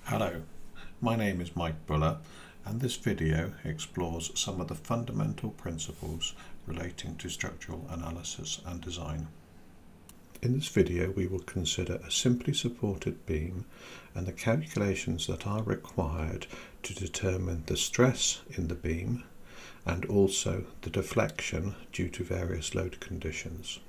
Hello, my name is Mike Buller, and this video explores some of the fundamental principles relating to structural analysis and design. In this video we will consider a simply supported beam and the calculations that are required to determine the stress in the beam and also the deflection due to various load conditions.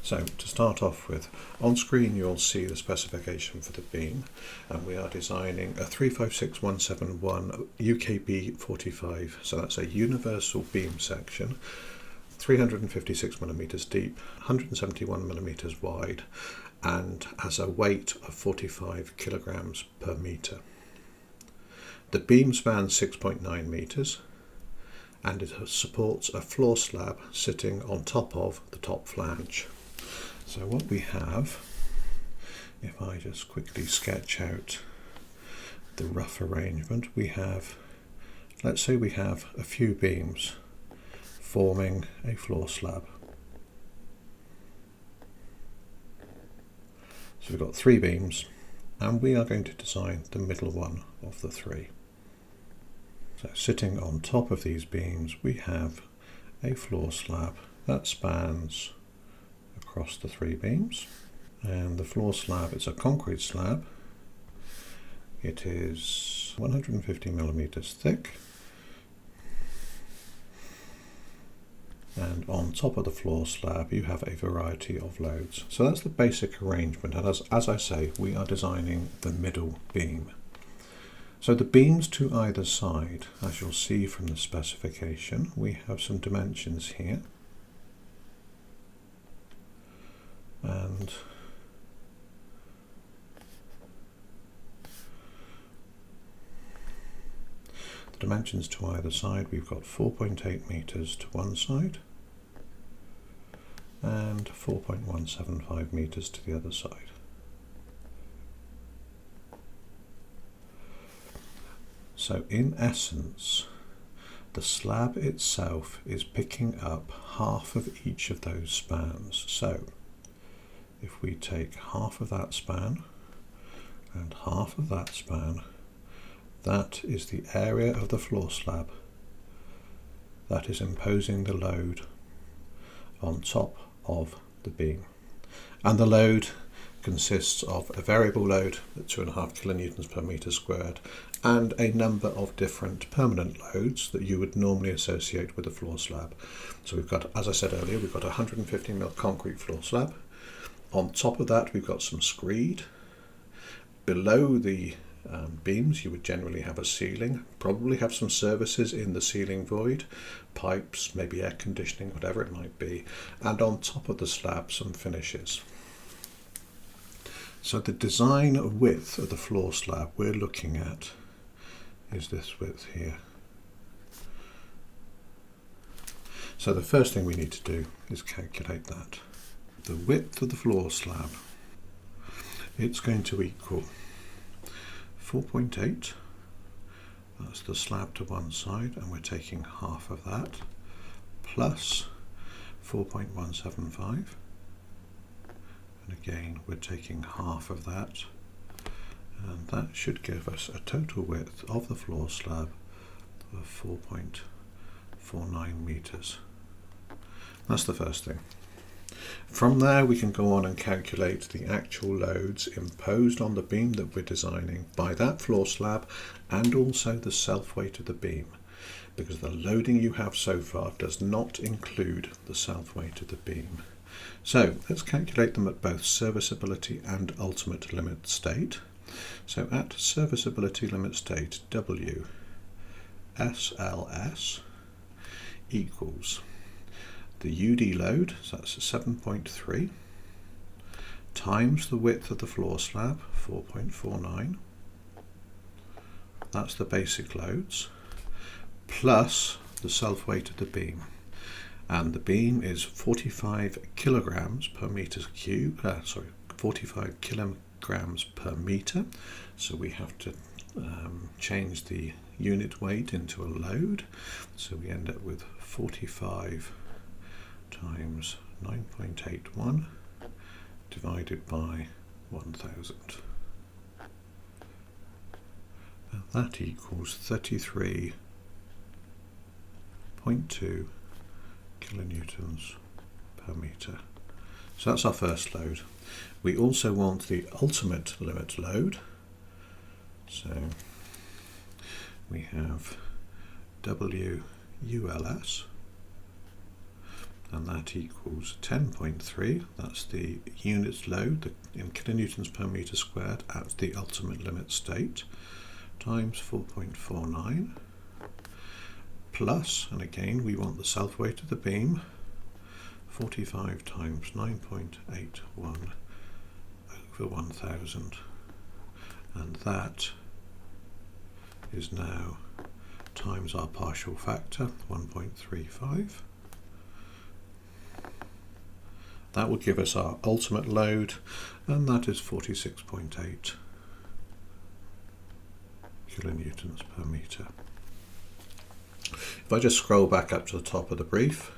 So to start off with, on screen you'll see the specification for the beam, and we are designing a 356171 UKB 45, so that's a universal beam section, 356 millimeters deep, 171 millimeters wide, and has a weight of 45 kilograms per meter. The beam spans 6.9 meters, and it supports a floor slab sitting on top of the top flange. So what we have, if I just quickly sketch out the rough arrangement, we have, let's say we have a few beams forming a floor slab. So we've got 3 beams, and we are going to design the middle one of the 3. So sitting on top of these beams we have a floor slab that spans across the 3 beams, and the floor slab is a concrete slab. It is 150 millimeters thick, and on top of the floor slab you have a variety of loads. So that's the basic arrangement, and as I say, we are designing the middle beam. So the beams to either side, as you'll see from the specification, we have some dimensions here, and the dimensions to either side, we've got 4.8 meters to one side and 4.175 meters to the other side. So in essence, the slab itself is picking up half of each of those spans. So if we take half of that span and half of that span, that is the area of the floor slab that is imposing the load on top of the beam. And the load consists of a variable load at 2.5 kilonewtons per meter squared and a number of different permanent loads that you would normally associate with a floor slab. So we've got, as I said earlier, we've got a 150 mm concrete floor slab. On top of that we've got some screed. Below the beams you would generally have a ceiling, probably have some services in the ceiling void, pipes, maybe air conditioning, whatever it might be, and on top of the slab some finishes. So the design width of the floor slab we're looking at is this width here. So the first thing we need to do is calculate that. The width of the floor slab, it's going to equal 4.8, that's the slab to one side, and we're taking half of that, plus 4.175. And again we're taking half of that, and that should give us a total width of the floor slab of 4.49 meters. That's the first thing. From there we can go on and calculate the actual loads imposed on the beam that we're designing by that floor slab, and also the self-weight of the beam, because the loading you have so far does not include the self-weight of the beam. So let's calculate them at both serviceability and ultimate limit state. So at serviceability limit state, W SLS equals the UD load, so that's 7.3, times the width of the floor slab, 4.49, that's the basic loads, plus the self-weight of the beam. And the beam is 45 kilograms per meter cube, 45 kilograms per meter. So we have to change the unit weight into a load. So we end up with 45 times 9.81 divided by 1000. That equals 33.2 kilonewtons per metre. So that's our first load. We also want the ultimate limit load. So we have WULS, and that equals 10.3. That's the unit load in kilonewtons per metre squared at the ultimate limit state, times 4.49, plus, and again we want the self weight of the beam, 45 times 9.81 over 1000, and that is now times our partial factor, 1.35. That will give us our ultimate load, and that is 46.8 kilonewtons per metre. If I just scroll back up to the top of the brief,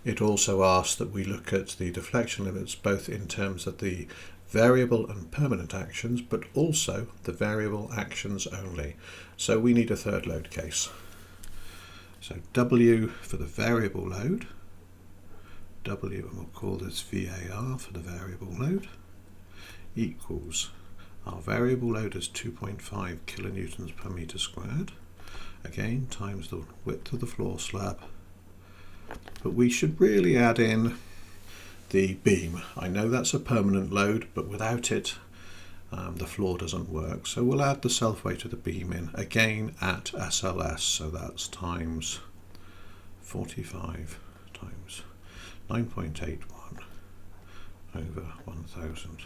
it also asks that we look at the deflection limits both in terms of the variable and permanent actions, but also the variable actions only. So we need a third load case. So W for the variable load, W, and we'll call this VAR for the variable load, equals, our variable load is 2.5 kilonewtons per metre squared, again times the width of the floor slab, but we should really add in the beam. I know that's a permanent load, but without it the floor doesn't work, so we'll add the self weight of the beam in, again at SLS, so that's times 45 times 9.81 over 1000,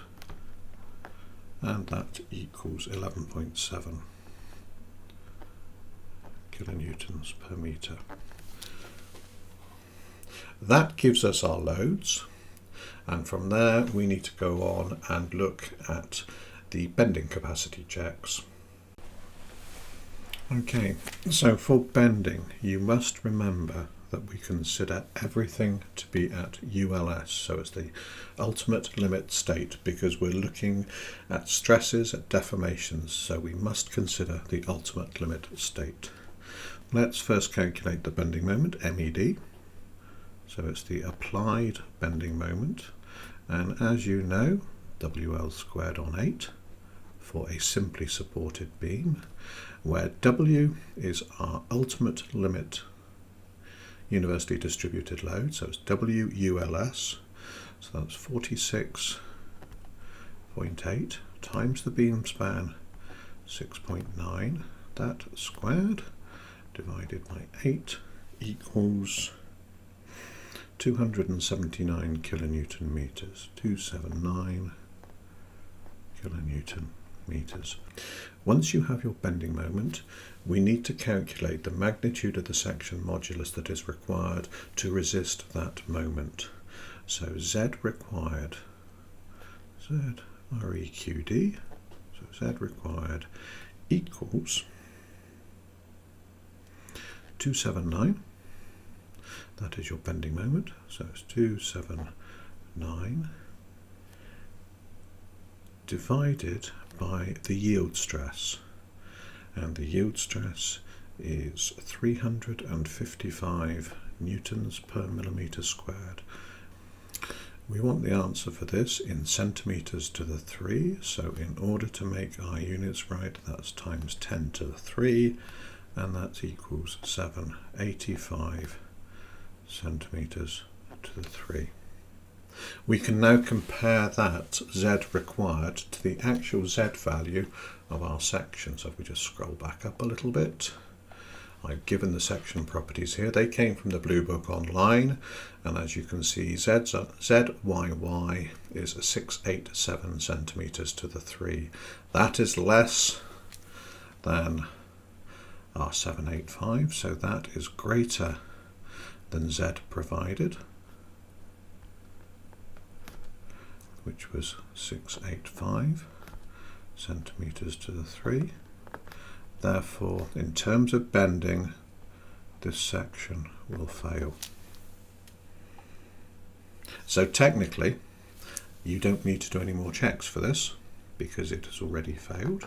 and that equals 11.7 kilonewtons per metre. That gives us our loads, and from there we need to go on and look at the bending capacity checks. Okay, so for bending you must remember that we consider everything to be at ULS, so it's the ultimate limit state, because we're looking at stresses at deformations, so we must consider the ultimate limit state. Let's first calculate the bending moment, MED. So it's the applied bending moment, and as you know, WL squared on 8 for a simply supported beam, where W is our ultimate limit universally distributed load, so it's WULS, so that's 46.8 times the beam span 6.9, that squared divided by 8 equals 279 kilonewton meters, 279 kilonewton meters. Once you have your bending moment, we need to calculate the magnitude of the section modulus that is required to resist that moment. So Z required, Z REQD, so Z required equals 279. That is your bending moment, so it's 279 divided by the yield stress, and the yield stress is 355 newtons per millimetre squared. We want the answer for this in centimetres to the 3, so in order to make our units right, that's times 10 to the 3, and that equals 785 centimetres to the 3. We can now compare that Z required to the actual Z value of our section. So if we just scroll back up a little bit, I've given the section properties here. They came from the Blue Book online, and as you can see, ZYY is 687 centimetres to the 3. That is less than our 785, so that is greater than Z provided, which was 685 centimetres to the 3. Therefore, in terms of bending, this section will fail. So technically, you don't need to do any more checks for this because it has already failed.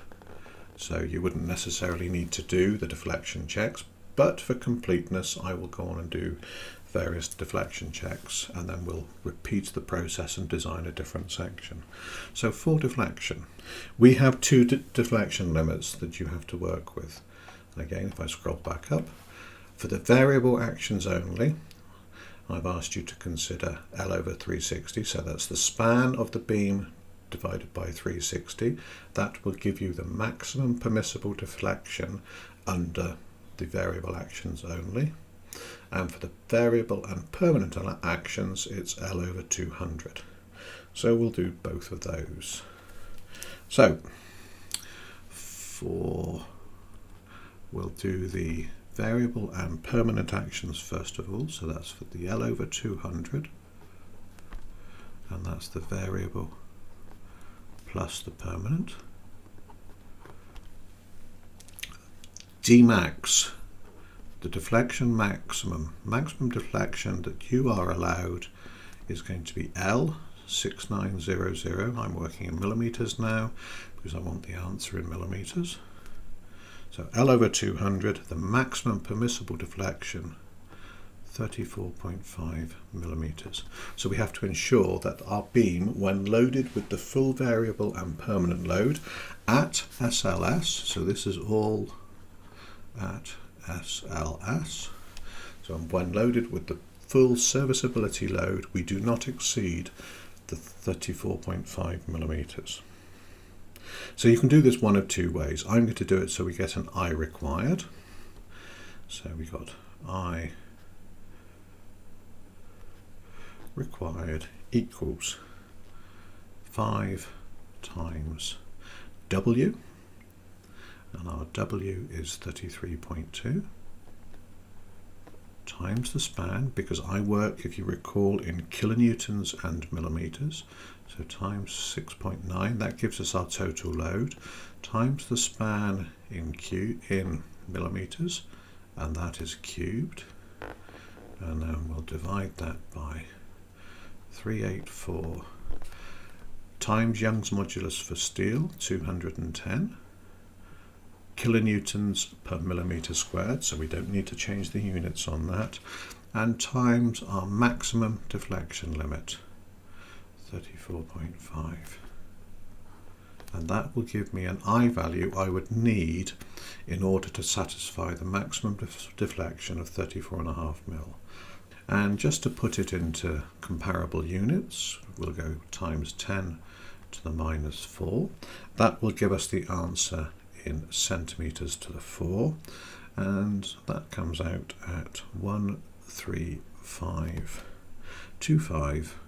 so you wouldn't necessarily need to do the deflection checks, but for completeness I will go on and do various deflection checks, and then we'll repeat the process and design a different section. So for deflection, we have two deflection limits that you have to work with. And again, if I scroll back up, for the variable actions only, I've asked you to consider L/360, so that's the span of the beam divided by 360. That will give you the maximum permissible deflection under the variable actions only. And for the variable and permanent actions, it's L/200. So we'll do both of those. So we'll do the variable and permanent actions first of all. So that's for the L/200, and that's the variable plus the permanent. Dmax, the deflection maximum deflection that you are allowed is going to be L6900. I'm working in millimeters now because I want the answer in millimeters. So L/200, the maximum permissible deflection, 34.5 millimeters. So we have to ensure that our beam, when loaded with the full variable and permanent load at SLS, so this is all at SLS, so when loaded with the full serviceability load, we do not exceed the 34.5 millimeters. So you can do this one of two ways. I'm going to do it so we get an I required. So we got I required equals 5 times W, and our W is 33.2, times the span, because I work, if you recall, in kilonewtons and millimeters, so times 6.9, that gives us our total load, times the span in millimeters, and that is cubed, and then we'll divide that by 384 times Young's modulus for steel, 210 kilonewtons per millimeter squared, so we don't need to change the units on that, and times our maximum deflection limit, 34.5, and that will give me an I value I would need in order to satisfy the maximum deflection of 34.5 mil. And just to put it into comparable units, we'll go times 10 to the minus 4. That will give us the answer in centimeters to the 4, and that comes out at 13525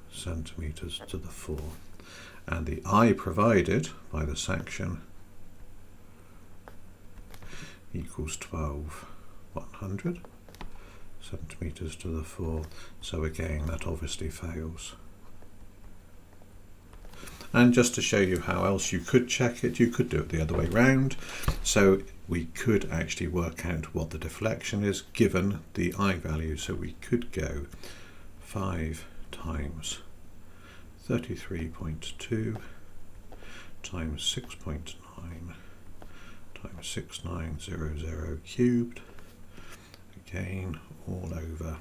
centimeters to the 4, and the I provided by the section equals 12,100 centimeters to the 4. So again, that obviously fails. And just to show you how else you could check it, you could do it the other way round. So we could actually work out what the deflection is given the I value. So we could go 5 times 33.2 times 6.9 times 6900 cubed, again all over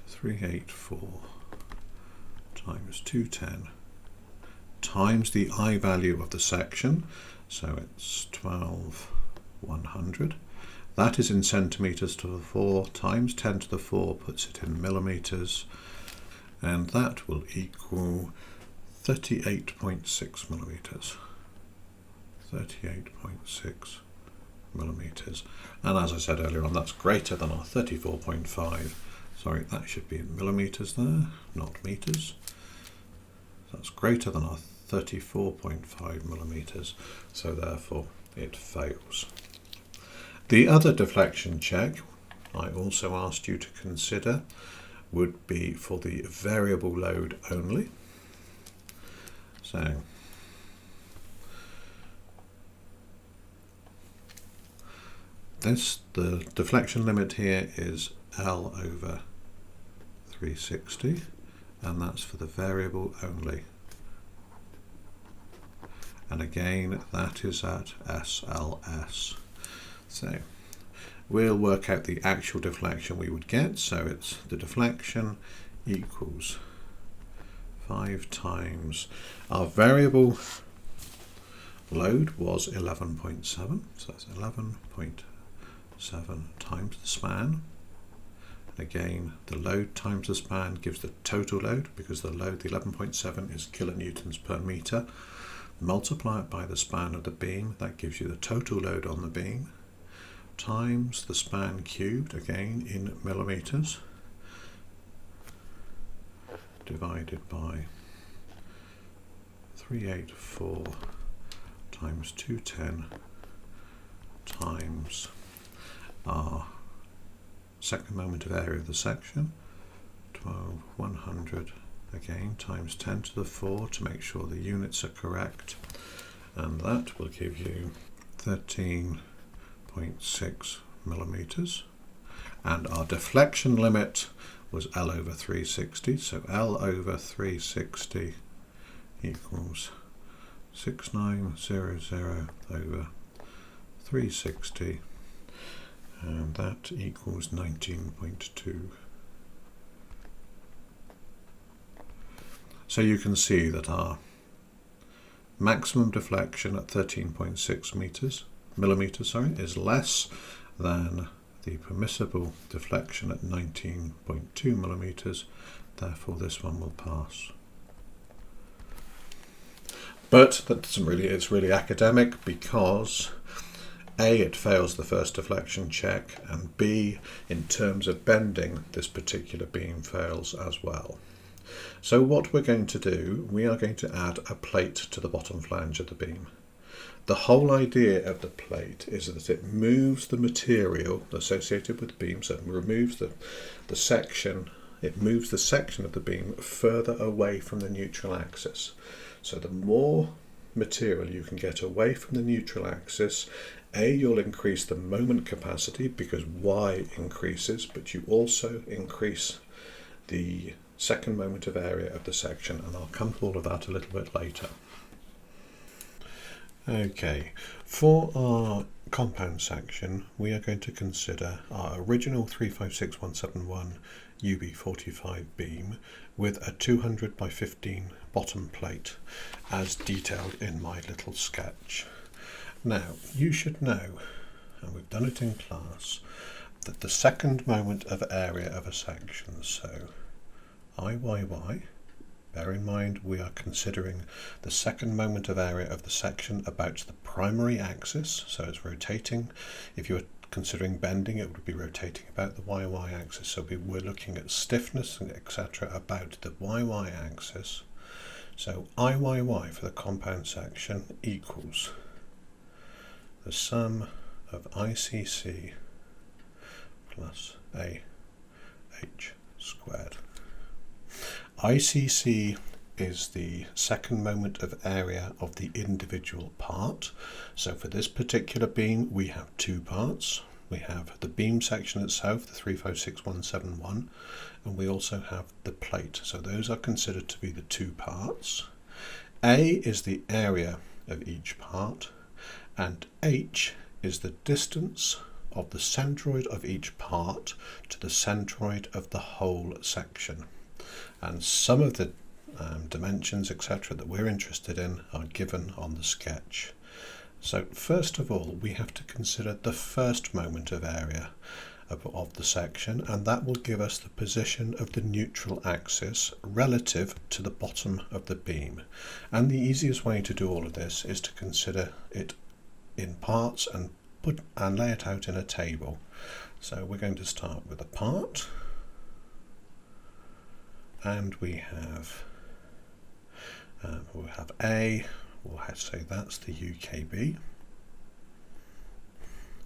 384 times 210 times the I value of the section, so it's 12,100. That is in centimeters to the 4, times 10 to the 4 puts it in millimeters, and that will equal 38.6 millimeters. 38.6 millimeters. And as I said earlier on, that's greater than our 34.5. Sorry, that should be in millimeters there, not meters. That's greater than our 34.5 millimeters, so therefore it fails. The other deflection check I also asked you to consider would be for the variable load only. So the deflection limit here is L/360, CIVE1360, and that's for the variable only. And again, that is at SLS. So we'll work out the actual deflection we would get. So it's the deflection equals 5 times our variable load was 11.7, so that's 11.7 times the span. And again, the load times the span gives the total load, because the load, the 11.7 is kilonewtons per meter. Multiply it by the span of the beam, that gives you the total load on the beam, times the span cubed, again in millimeters, divided by 384 times 210 times our second moment of area of the section, 12,100, again times 10 to the 4 to make sure the units are correct, and that will give you 13.6 millimeters. And our deflection limit was L over 360, so L over 360 equals 6900 over 360, and that equals 19.2. So you can see that our maximum deflection at 13.6 millimeters is less than the permissible deflection at 19.2 millimeters. Therefore, this one will pass. But that doesn't really, it's really academic, because A, it fails the first deflection check, and B, in terms of bending, this particular beam fails as well. So what we're going to do, we are going to add a plate to the bottom flange of the beam. The whole idea of the plate is that it moves the material associated with the beam, so it removes the section, it moves the section of the beam further away from the neutral axis. So the more material you can get away from the neutral axis, A, you'll increase the moment capacity because Y increases, but you also increase the second moment of area of the section, and I'll come to all of that a little bit later. Okay, for our compound section, we are going to consider our original 356171 UB45 beam with a 200 by 15 bottom plate, as detailed in my little sketch. Now, you should know, and we've done it in class, that the second moment of area of a section, so IYY, bear in mind we are considering the second moment of area of the section about the primary axis, so it's rotating. If you were considering bending, it would be rotating about the YY axis, so we're looking at stiffness and etc. about the YY axis. So IYY for the compound section equals the sum of ICC plus AH squared. ICC is the second moment of area of the individual part. So for this particular beam, we have two parts. We have the beam section itself, the 356171, and we also have the plate. So those are considered to be the two parts. A is the area of each part, and H is the distance of the centroid of each part to the centroid of the whole section. And some of the dimensions, etc., that we're interested in are given on the sketch. So first of all, we have to consider the first moment of area of the section, and that will give us the position of the neutral axis relative to the bottom of the beam. And the easiest way to do all of this is to consider it in parts and lay it out in a table. So we're going to start with a part, and we have we'll have A, we'll have to say that's the UKB,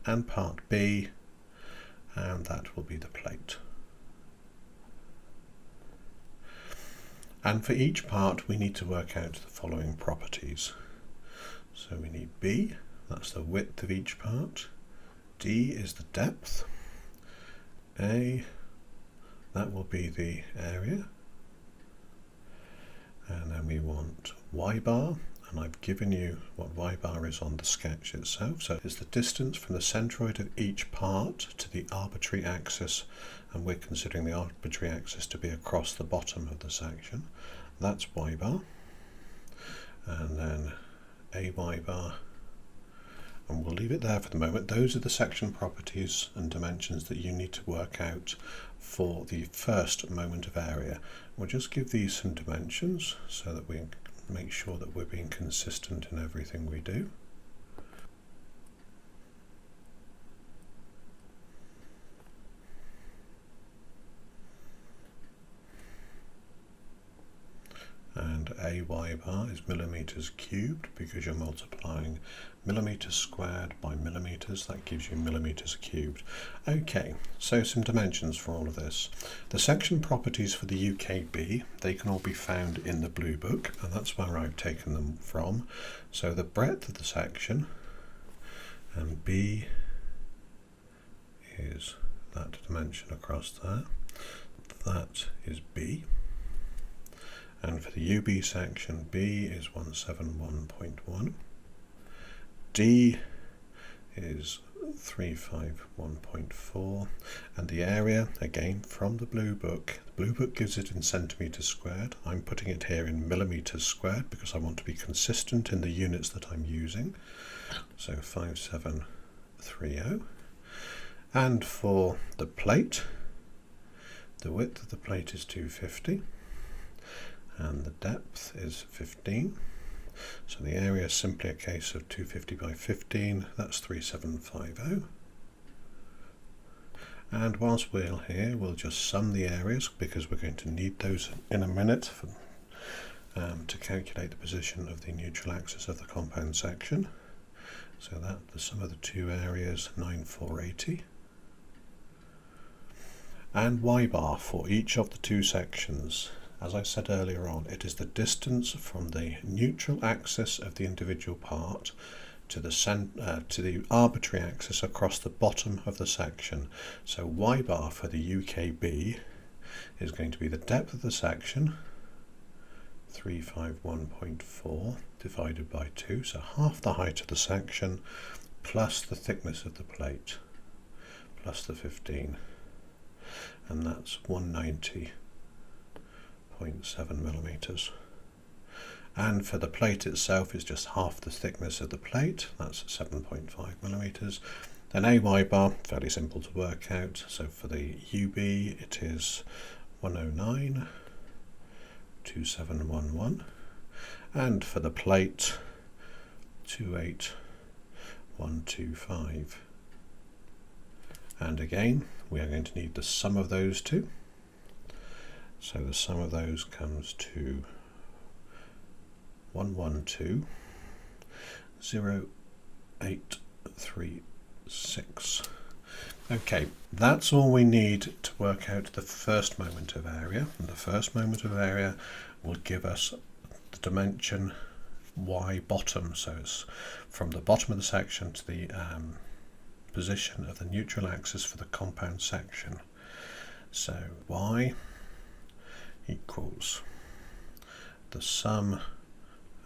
and part B, and that will be the plate. And for each part we need to work out the following properties. So we need B, that's the width of each part, D is the depth, A, that will be the area. And then we want y bar, and I've given you what y bar is on the sketch itself. So it's the distance from the centroid of each part to the arbitrary axis, and we're considering the arbitrary axis to be across the bottom of the section. That's y bar. And then a y bar, and we'll leave it there for the moment. Those are the section properties and dimensions that you need to work out for the first moment of area. We'll just give these some dimensions so that we make sure that we're being consistent in everything we do. And a y bar is millimeters cubed, because you're multiplying millimeters squared by millimeters. That gives you millimeters cubed. Okay, so some dimensions for all of this. The section properties for the UKB, they can all be found in the blue book, and that's where I've taken them from. So the breadth of the section, and B is that dimension across there. That is B. And for the UB section, B is 171.1, D is 351.4, and the area, again from the blue book gives it in centimetres squared. I'm putting it here in millimetres squared because I want to be consistent in the units that I'm using. So 5730. And for the plate, the width of the plate is 250. And the depth is 15. So the area is simply a case of 250 by 15, that's 3750. And whilst we're here, we'll just sum the areas, because we're going to need those in a minute to calculate the position of the neutral axis of the compound section. So that the sum of the two areas, 9480. And y bar for each of the two sections. As I said earlier on, it is the distance from the neutral axis of the individual part to the arbitrary axis across the bottom of the section. So y bar for the UKB is going to be the depth of the section, 351.4 divided by 2, so half the height of the section plus the thickness of the plate plus the 15, and that's 190.7 millimeters. And for the plate itself is just half the thickness of the plate, that's 7.5 millimeters. Then AY bar, fairly simple to work out. So for the UB it is 109.2711, and for the plate 28125. And again we are going to need the sum of those two. So the sum of those comes to 112.0836. Okay, that's all we need to work out the first moment of area. And the first moment of area will give us the dimension y bottom. So it's from the bottom of the section to the position of the neutral axis for the compound section. So y equals the sum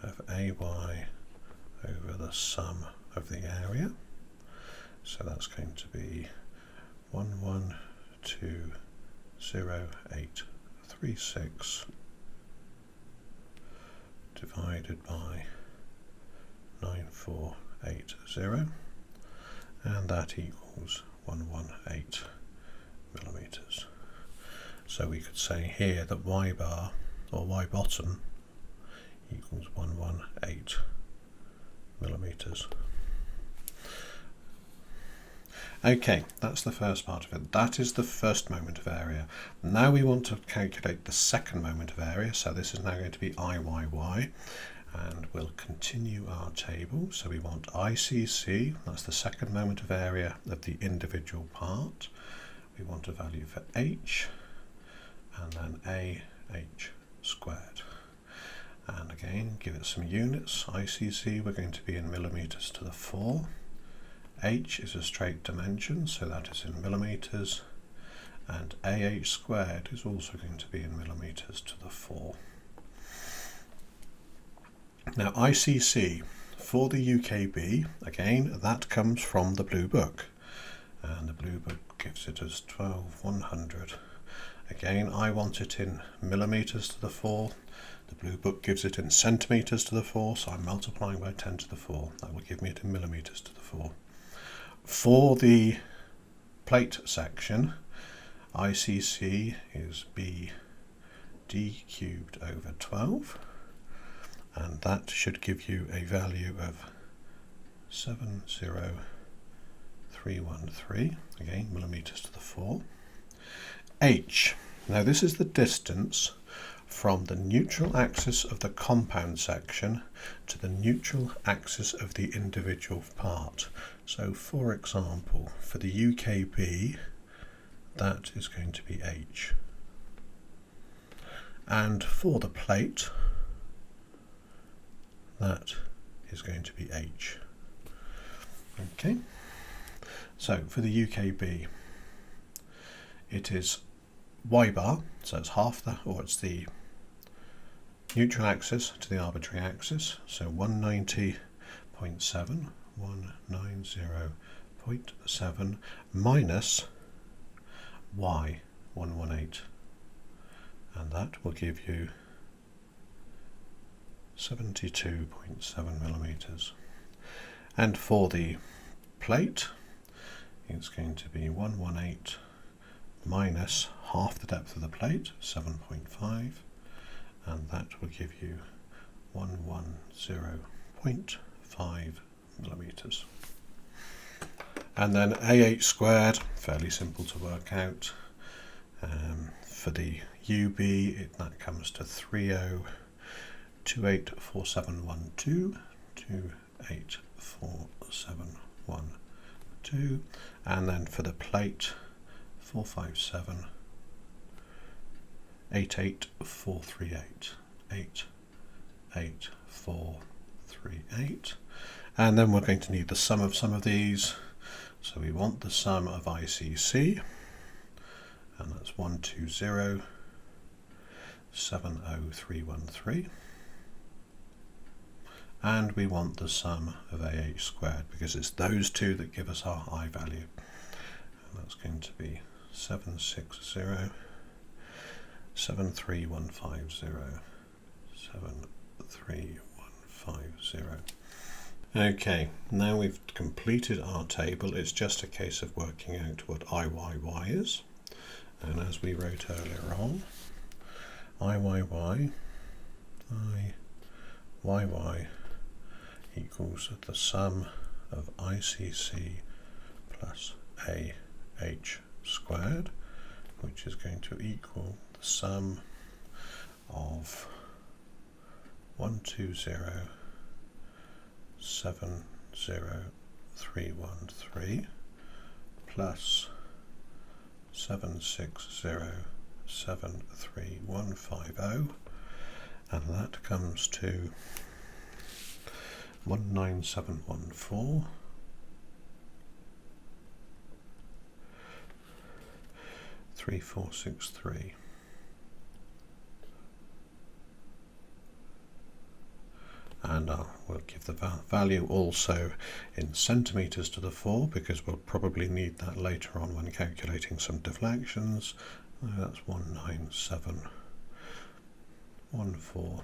of AY over the sum of the area. So that's going to be 112.0836 divided by 9480, and that equals 118 millimeters. So we could say here that y bar or y bottom equals 118 millimeters. Okay, that's the first part of it. That is the first moment of area. Now we want to calculate the second moment of area. So this is now going to be IYY, and we'll continue our table. So we want ICC, that's the second moment of area of the individual part. We want a value for H, and then AH squared. And again, give it some units. ICC, we're going to be in millimeters to the 4. H is a straight dimension, so that is in millimeters. and AH squared is also going to be in millimetres to the 4. Now ICC for the UKB, again, that comes from the Blue Book, and the Blue Book gives it as 12100. Again, I want it in millimetres to the 4. The Blue Book gives it in centimetres to the 4, so I'm multiplying by 10 to the 4. That will give me it in millimetres to the 4. For the plate section, ICC is BD cubed over 12, and that should give you a value of 70313, again millimetres to the 4. H, now this is the distance from the neutral axis of the compound section to the neutral axis of the individual part. So for example, for the UKB, that is going to be H. And for the plate, that is going to be H. Okay, so for the UKB, it is Y bar, so it's half the, or it's the neutral axis to the arbitrary axis, so 190.7, 190.7 minus Y, 118, and that will give you 72.7 millimeters. And for the plate, it's going to be 118 minus half the depth of the plate, 7.5, and that will give you 110.5 millimeters. And then AH squared, fairly simple to work out. For the UB, that comes to 30284712, 284712, and then for the plate, 457 88438, 88438, and then we're going to need the sum of some of these. So we want the sum of ICC, and that's 120.70313, and we want the sum of AH squared because it's those two that give us our I value, and that's going to be 760.73150, 73150. Okay, now we've completed our table. It's just a case of working out what IYY is, and as we wrote earlier on, IYY equals the sum of ICC plus AH squared, which is going to equal the sum of 120.70313 plus 760.73150, and that comes to 19714, 3463. And we'll give the value also in centimetres to the 4 because we'll probably need that later on when calculating some deflections. That's 19714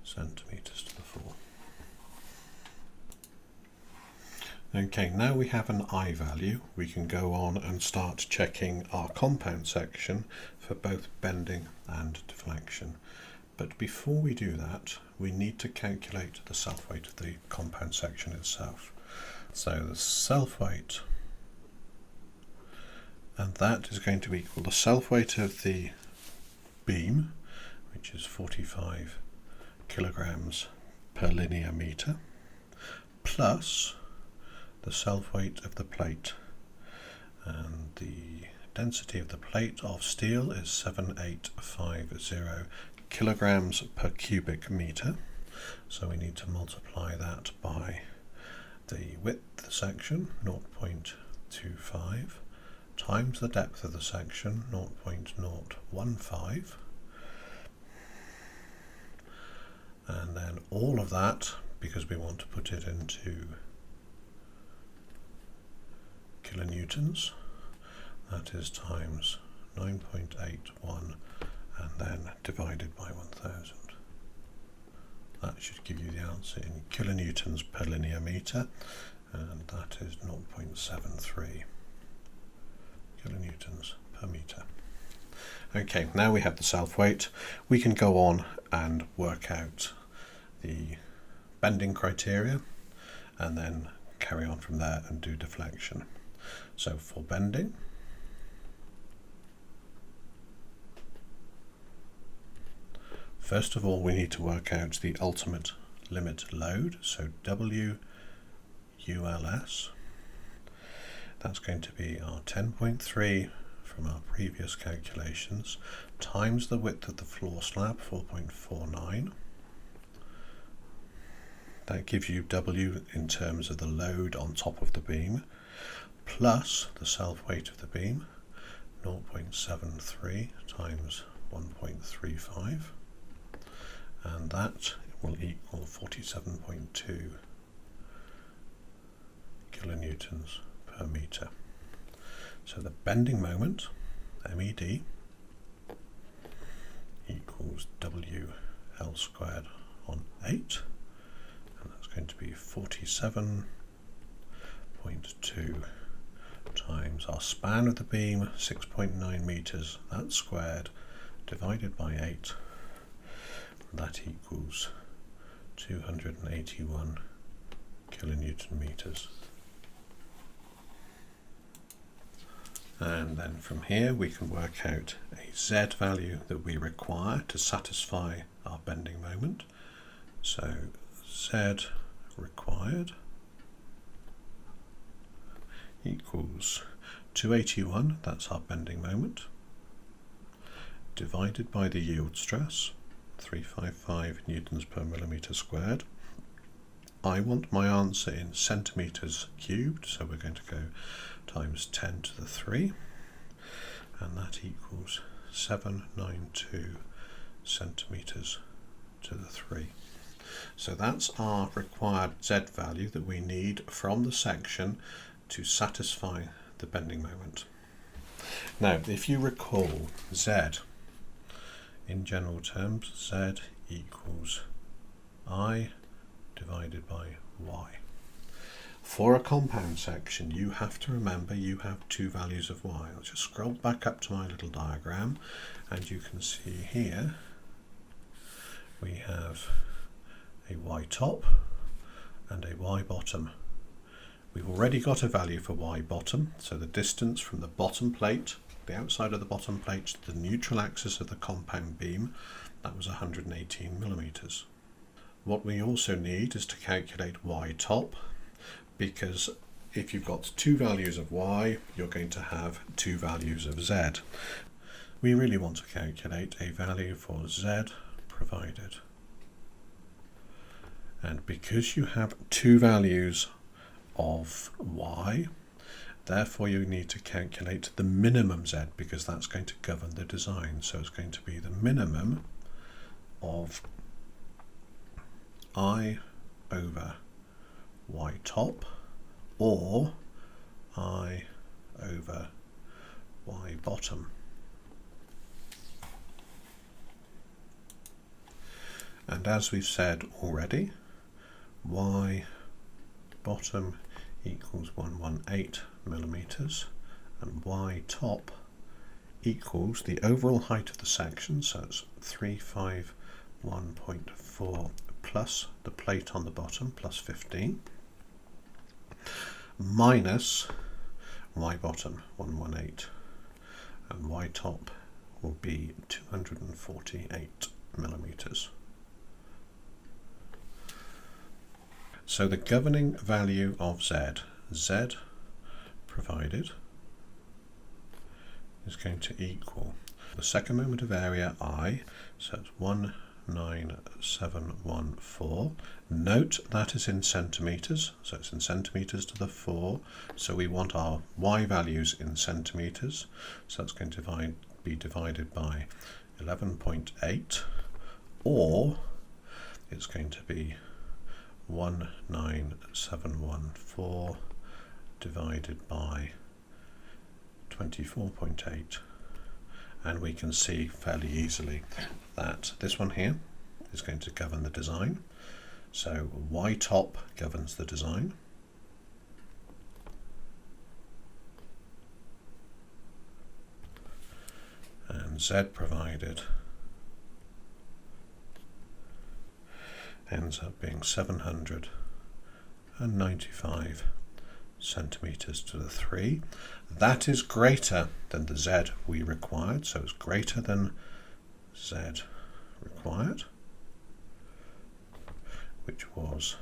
centimetres to the 4. Okay, now we have an I value, we can go on and start checking our compound section for both bending and deflection. But before we do that, we need to calculate the self-weight of the compound section itself. So the self-weight, and that is going to equal the self-weight of the beam, which is 45 kilograms per linear meter, plus the self-weight of the plate, and the density of the plate of steel is 7850 kilograms per cubic meter, so we need to multiply that by the width section, 0.25, times the depth of the section, 0.015, and then all of that, because we want to put it into kilonewtons, that is times 9.81 and then divided by 1000. That should give you the answer in kilonewtons per linear metre, and that is 0.73 kilonewtons per metre. Okay, now we have the self-weight. We can go on and work out the bending criteria and then carry on from there and do deflection. So for bending, first of all we need to work out the ultimate limit load, so WULS. That's going to be our 10.3 from our previous calculations times the width of the floor slab, 4.49. That gives you W in terms of the load on top of the beam, plus the self-weight of the beam, 0.73 times 1.35, and that will equal 47.2 kilonewtons per metre. So the bending moment, MED, equals WL squared on 8, and that's going to be 47.2 times our span of the beam, 6.9 metres, that's squared, divided by 8, that equals 281 kilonewton meters. And then from here we can work out a Z value that we require to satisfy our bending moment. So Z required equals 281, that's our bending moment, divided by the yield stress, 355 newtons per millimetre squared. I want my answer in centimetres cubed, so we're going to go times 10 to the 3, and that equals 792 centimetres to the 3. So that's our required Z value that we need from the section to satisfy the bending moment. Now, if you recall, Z, in general terms, Z equals I divided by Y. For a compound section, you have to remember you have two values of Y. I'll just scroll back up to my little diagram, and you can see here we have a Y top and a Y bottom. We've already got a value for Y bottom, so the distance from the bottom plate, the outside of the bottom plate, to the neutral axis of the compound beam, that was 118 millimeters. What we also need is to calculate Y top, because if you've got two values of Y, you're going to have two values of Z. We really want to calculate a value for Z provided. And because you have two values of Y, therefore you need to calculate the minimum Z, because that's going to govern the design. So it's going to be the minimum of I over Y top, or I over Y bottom. And as we've said already, Y bottom equals 118 millimeters, and Y top equals the overall height of the section, so it's 351.4 plus the plate on the bottom, plus 15, minus Y bottom, 118, and Y top will be 248 millimeters. So the governing value of Z, Z provided, is going to equal the second moment of area I, so it's 1 19714. Note that is in centimetres, so it's in centimetres to the 4. So we want our y values in centimetres. So that's going to be divided by 11.8, or it's going to be 19714 divided by 24.8. And we can see fairly easily that this one here is going to govern the design. So Y top governs the design. And Z provided ends up being 795 centimetres to the 3. That is greater than the Z we required, so it's greater than Z required, which was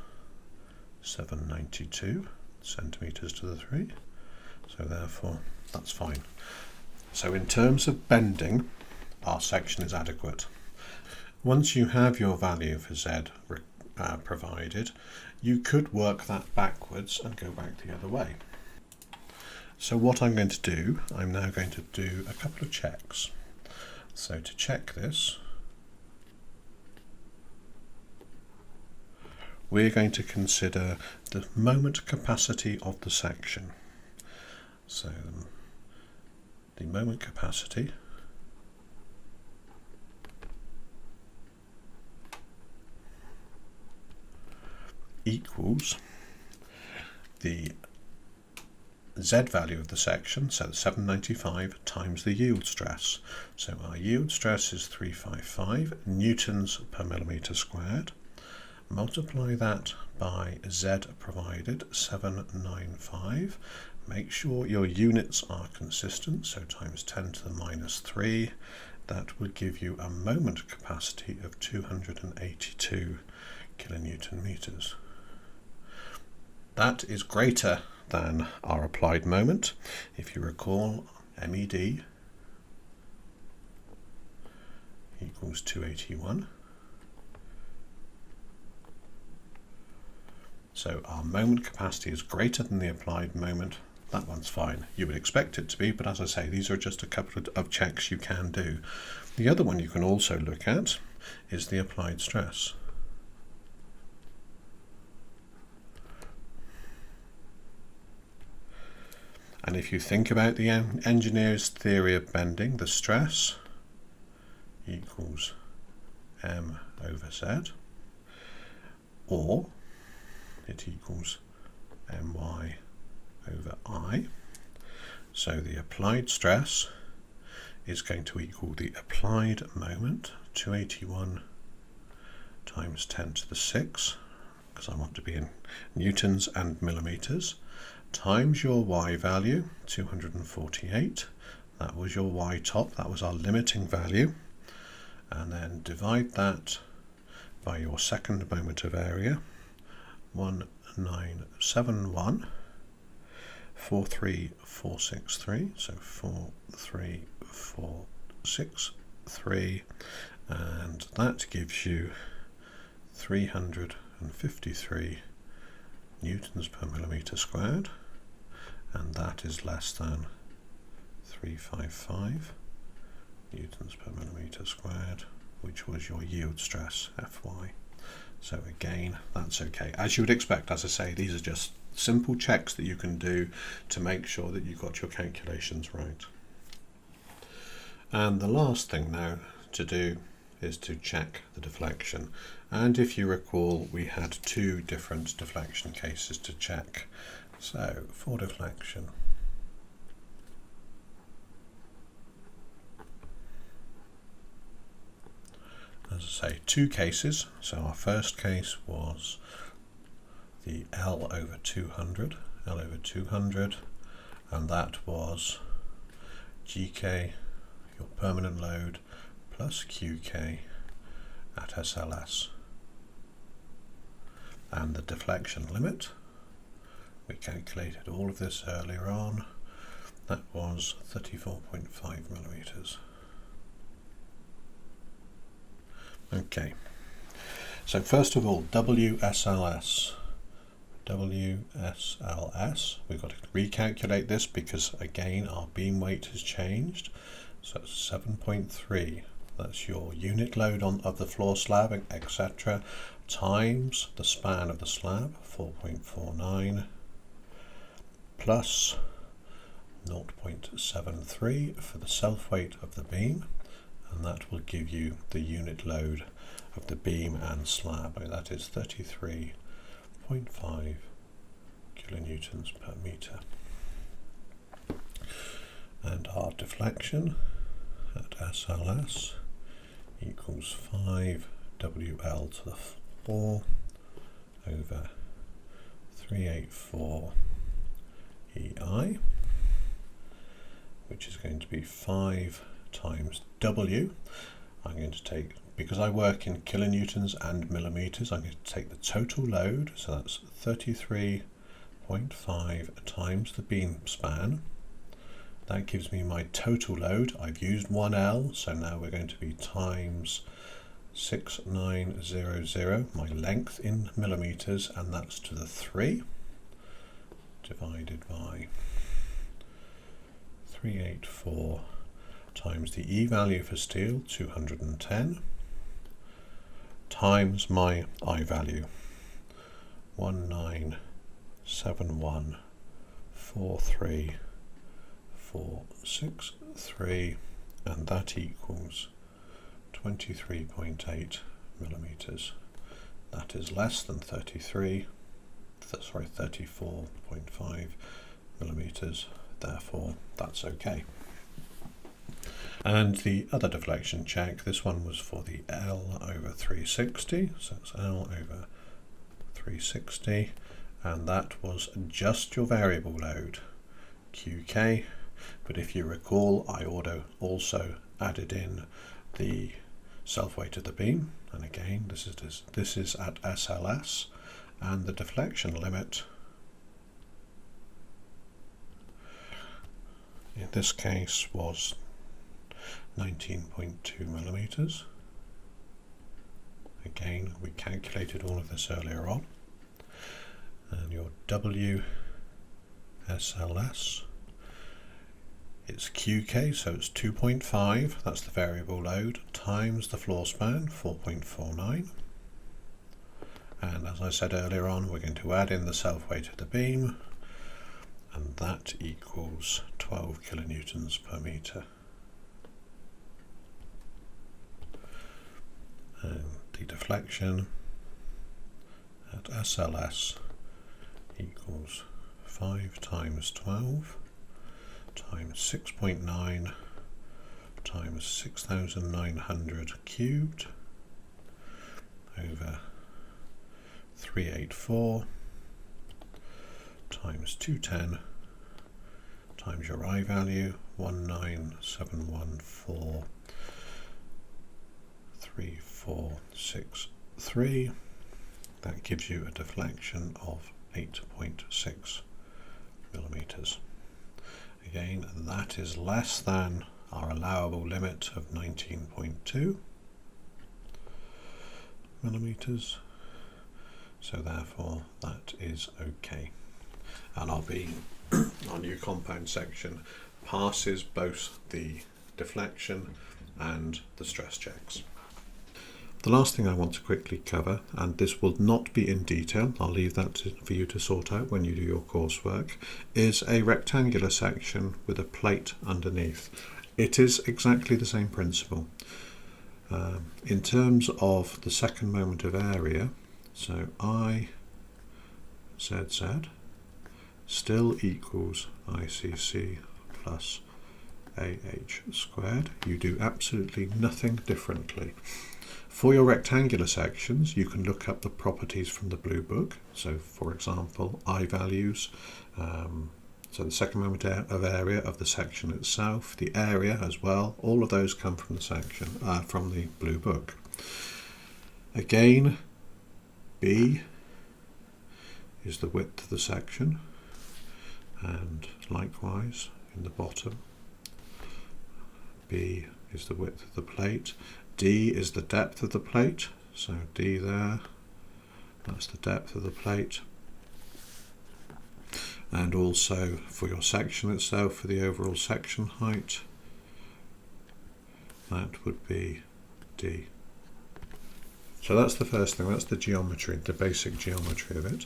792 centimetres to the 3. So therefore that's fine. So in terms of bending, our section is adequate. Once you have your value for Z provided, you could work that backwards and go back the other way. So what I'm going to do, I'm now going to do a couple of checks. So to check this, we're going to consider the moment capacity of the section. So the moment capacity equals the Z value of the section, so 795 times the yield stress. So our yield stress is 355 newtons per millimetre squared. Multiply that by Z provided, 795. Make sure your units are consistent, so times 10 to the minus 3. That would give you a moment capacity of 282 kilonewton meters. That is greater than our applied moment. If you recall, MED equals 281. So our moment capacity is greater than the applied moment. That one's fine. You would expect it to be, but as I say, these are just a couple of checks you can do. The other one you can also look at is the applied stress. And if you think about the engineer's theory of bending, the stress equals M over Z, or it equals My over I. So the applied stress is going to equal the applied moment, 281 times 10 to the 6, because I want to be in newtons and millimetres, times your Y value, 248. That was your Y top, that was our limiting value. And then divide that by your second moment of area, 1971, 43463, so 43463, and that gives you 353 newtons per millimetre squared, and that is less than 355 newtons per millimetre squared, which was your yield stress, Fy. So again, that's okay. As you would expect, as I say, these are just simple checks that you can do to make sure that you've got your calculations right. And the last thing now to do is to check the deflection. And if you recall, we had two different deflection cases to check. So for deflection, as I say, two cases. So our first case was the L over 200, and that was GK, your permanent load, plus QK at SLS. And the deflection limit, we calculated all of this earlier on, that was 34.5 millimeters. Okay, so first of all, WSLS. WSLS, we've got to recalculate this because again our beam weight has changed. So it's 7.3, that's your unit load of the floor slab, etc., times the span of the slab, 4.49, plus 0.73 for the self-weight of the beam, and that will give you the unit load of the beam and slab. That is 33.5 kilonewtons per meter. And our deflection at SLS equals 5 WL to the 4 over 384 EI, which is going to be 5 times W. I'm going to take, because I work in kilonewtons and millimeters, I'm going to take the total load, so that's 33.5 times the beam span. That gives me my total load. I've used 1L, so now we're going to be times 6900, my length in millimeters, and that's to the 3, divided by 384 times the E value for steel, 210, times my I value, 197143463, and that equals 23.8 millimeters. That is less than 34.5 millimeters, therefore that's okay. And the other deflection check, this one was for the L over 360, so it's L over 360, and that was just your variable load, QK, but if you recall, I also added in the self-weight of the beam, and again this is at SLS, and the deflection limit in this case was 19.2 millimeters. Again, we calculated all of this earlier on. And your WSLS, it's QK, so it's 2.5, that's the variable load, times the floor span, 4.49. And as I said earlier on, we're going to add in the self-weight of the beam, and that equals 12 kilonewtons per meter. And the deflection at SLS equals 5 times 12 times 6.9 times 6,900 cubed over 384 times 210 times your I value, 197143463. That gives you a deflection of 8.6 millimeters. Again, that is less than our allowable limit of 19.2 millimeters, so therefore that is okay. And our beam, our new compound section, passes both the deflection and the stress checks. The last thing I want to quickly cover, and this will not be in detail, I'll leave that for you to sort out when you do your coursework, is a rectangular section with a plate underneath. It is exactly the same principle. In terms of the second moment of area, so IZZ still equals ICC plus AH squared. You do absolutely nothing differently. For your rectangular sections, you can look up the properties from the blue book. So, for example, I values, so the second moment of area of the section itself, the area as well, all of those come from the section, from the blue book. Again, B is the width of the section, and likewise in the bottom, B is the width of the plate. D is the depth of the plate, so D there, that's the depth of the plate. And also for your section itself, for the overall section height, that would be D. So that's the first thing, that's the geometry, the basic geometry of it.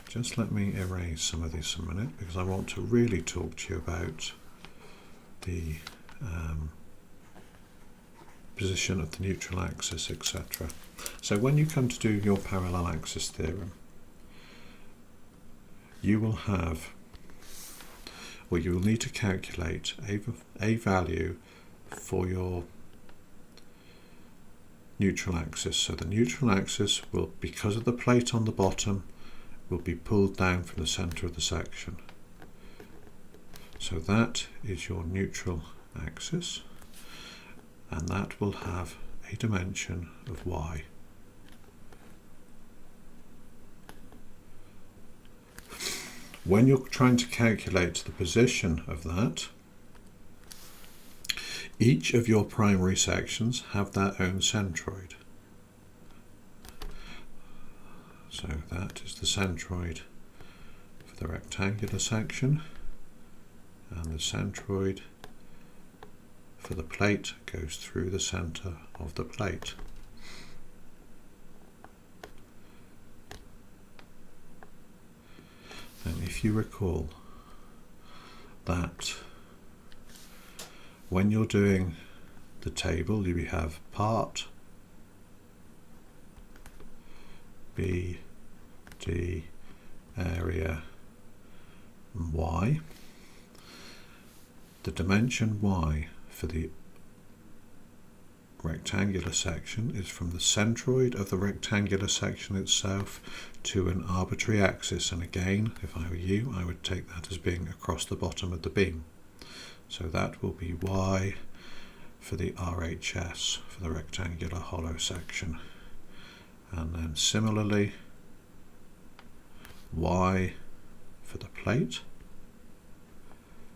Just let me erase some of these a minute, because I want to really talk to you about the position of the neutral axis, etc. So when you come to do your parallel axis theorem, you will have, or you will need to calculate a value for your neutral axis. So the neutral axis will, because of the plate on the bottom, will be pulled down from the centre of the section. So that is your neutral axis, and that will have a dimension of y. When you're trying to calculate the position of that, each of your primary sections have their own centroid. So that is the centroid for the rectangular section, and the centroid for the plate goes through the centre of the plate. And if you recall that when you're doing the table, you have part B, D, area, and y. The dimension y for the rectangular section is from the centroid of the rectangular section itself to an arbitrary axis, and again, if I were you, I would take that as being across the bottom of the beam. So that will be y for the RHS, for the rectangular hollow section, and then similarly y for the plate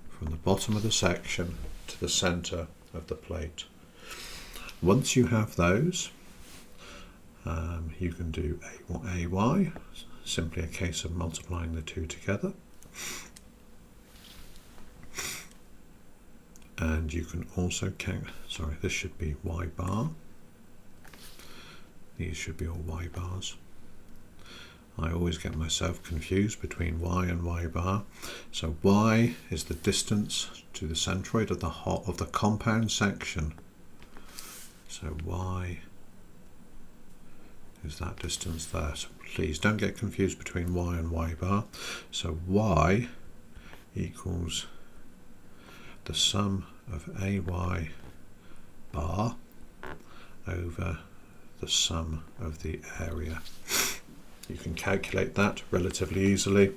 from the bottom of the section to the centre of the plate. Once you have those, you can do AY, simply a case of multiplying the two together. And you can also count, sorry, this should be Y bar. These should be all Y bars. I always get myself confused between Y and Y bar. So Y is the distance to the centroid of the compound section. So Y is that distance there. So please don't get confused between Y and Y bar. So Y equals the sum of AY bar over the sum of the area. You can calculate that relatively easily,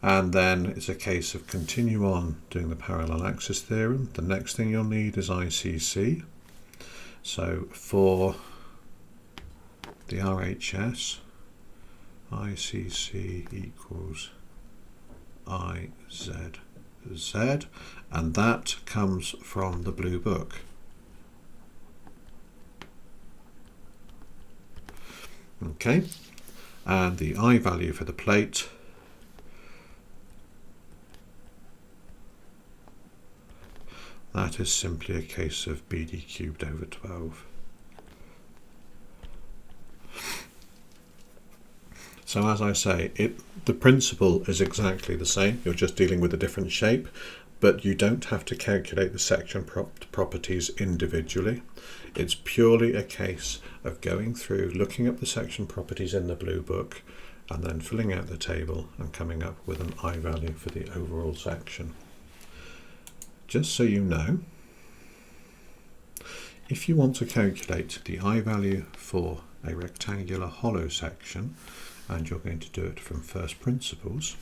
and then it's a case of continue on doing the parallel axis theorem. The next thing you'll need is ICC. So for the RHS, ICC equals IZZ, and that comes from the blue book. Okay, and the I value for the plate that is simply a case of BD cubed over 12. So as I say, the principle is exactly the same. You're just dealing with a different shape, but you don't have to calculate the section properties individually. It's purely a case of going through, looking up the section properties in the blue book, and then filling out the table and coming up with an I value for the overall section. Just so you know, if you want to calculate the I value for a rectangular hollow section, and you're going to do it from first principles,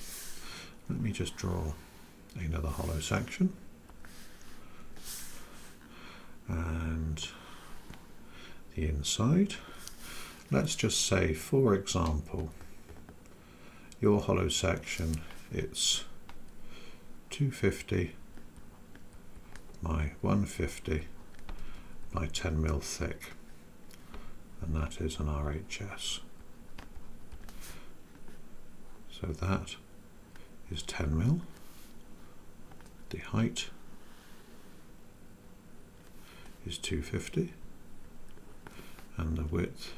let me just draw another hollow section, and the inside. Let's just say, for example, your hollow section, it's 250 by 150 by 10 mil thick. and that is an RHS. So that is 10 mil. The height is 250 and the width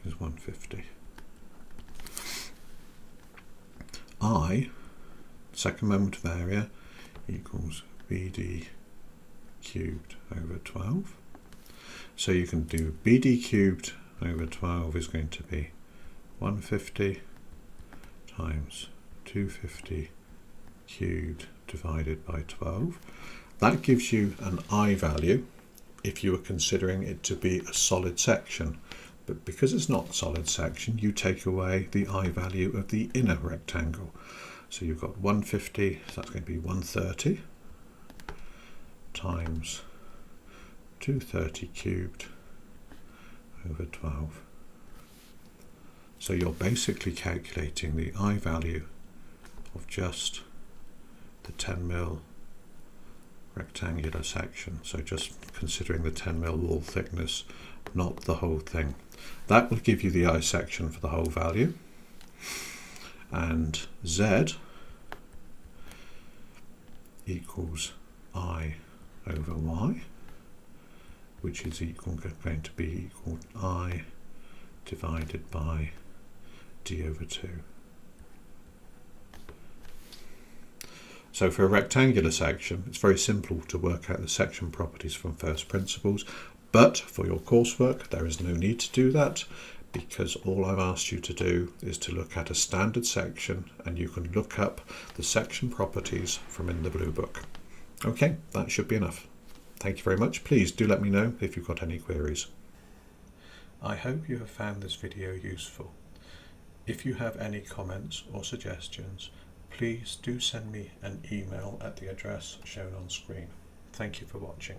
is 150. I, second moment of area, equals BD cubed over 12. So you can do BD cubed over 12 is going to be 150 times 250 cubed divided by 12. That gives you an I value if you were considering it to be a solid section. But because it's not a solid section, you take away the I value of the inner rectangle. So you've got 150, so that's going to be 130 times 230 cubed over 12. So you're basically calculating the I value of just the 10 mil rectangular section. So just considering the 10 mil wall thickness, not the whole thing. That will give you the I section for the whole value. And Z equals I over Y, which is going to be equal to I divided by D over 2. So for a rectangular section, it's very simple to work out the section properties from first principles, but for your coursework, there is no need to do that, because all I've asked you to do is to look at a standard section, and you can look up the section properties from in the blue book. Okay, that should be enough. Thank you very much. Please do let me know if you've got any queries. I hope you have found this video useful. If you have any comments or suggestions, please do send me an email at the address shown on screen. Thank you for watching.